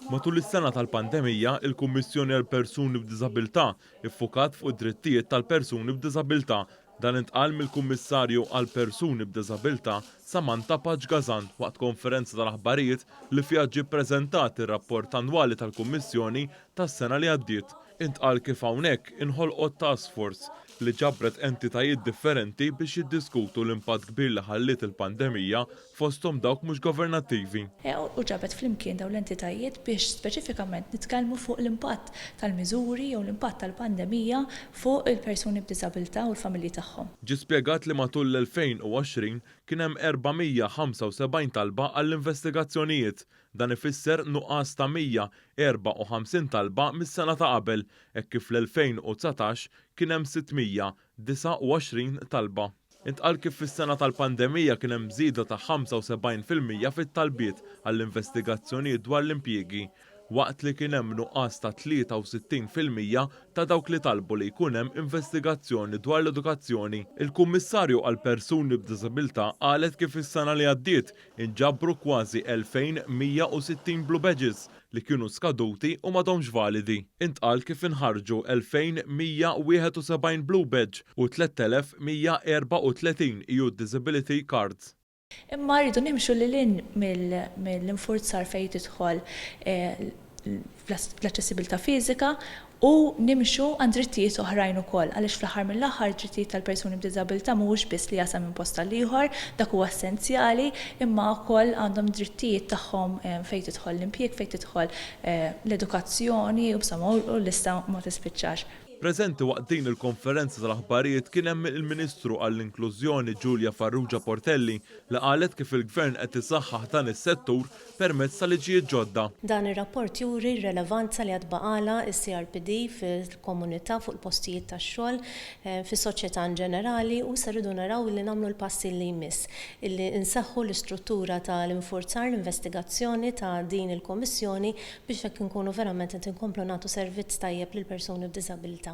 Matul is-sena tal-pandemija, il-Kummissjoni għall persuni b'Diżabilità iffukat fuq id-drittijiet tal-persuni b'diżabilità. Dan intqal mill-Kummissarju għall persuni b'Diżabilità Samantha Paġgazan waqt konferenza tal-aħbarijiet li fiha ġie ppreżentat ir-rapport annwali tal-Kummissjoni tas-sena li għaddiet. Intqal kif hawnhekk inħolqot task force li ġabret entitajiet differenti biex jiddiskutu l-impatt kbir li ħallit il-pandemija fosthom dawk mhux governattivi. U ġabet flimkien dawn l-entitajiet biex speċifikament nitkellmu fuq l-impatt tal-miżuri jew l-impatt tal-pandemija fuq il-persuni b'diżabilità u l-familji tagħhom. Ġie spjegat li matul l-2020 kien hemm 475 talba għall-investigazzjonijiet. Dan ifisser nuqqas ta' 154 talba mis-sena ta' qabel, hekk kif fl-2019 kien hemm 629 talba. Intqal kif fis-sena tal-pandemija kien hemm żieda ta' 75% fit-talbiet għall-investigazzjonijiet dwar l-impjiegi, waqt li kien hemm nuqqas ta' 63% ta' dawk li talbu li jkun hemm investigazzjoni dwar l-edukazzjoni. Il-Kummissarju għall persuni b'Diżabilità qalet kif is-sena li għaddiet inġabru kważi 2160 blue badges li kienu skaduti u m'għadhomx validi. Intqal kif inħarġu 2171 blue badge u 3134 EU disability cards. Imma rridu nimxu lil mill-infurzar fejn tidħol l-aċċessibilità fiżika u nimxu għand drittijiet oħrajn ukoll għaliex fl-aħħar mill-aħħar drittijiet tal-persuni b'diżabilità mhuwiex biss li jasam minn post tal-ieħor, dak huwa essenzjali, imma wkoll għandhom drittijiet tagħhom fejn tidħol l-impjieg, fejn tidħol l-edukazzjoni u b'sama u l-lista ma tispiċċax. Preżenti waqt din il-konferenza tal-aħbarijiet kien hemm il-Ministru għall-Inklużjoni Giulia Farrugia Portelli li qalet kif il-Gvern qed isaħħaħ dan is-settur permezz ta' liġijiet ġodda. Dan ir-rapport juri r-relevanza li qed baqala s-CRPD fil-komunità fuq il-postijiet tax-xogħol, fis-soċjetà ġenerali u se rridu naraw li nagħmlu l-passi li jmiss, illi nsaħħu l-istruttura tal-infurzar l-investigazzjoni ta' din il-Kommissjoni biex hekk inkunu verament qed inkomplu nagħtu servizz tajjeb lill persuni b'diżabilità.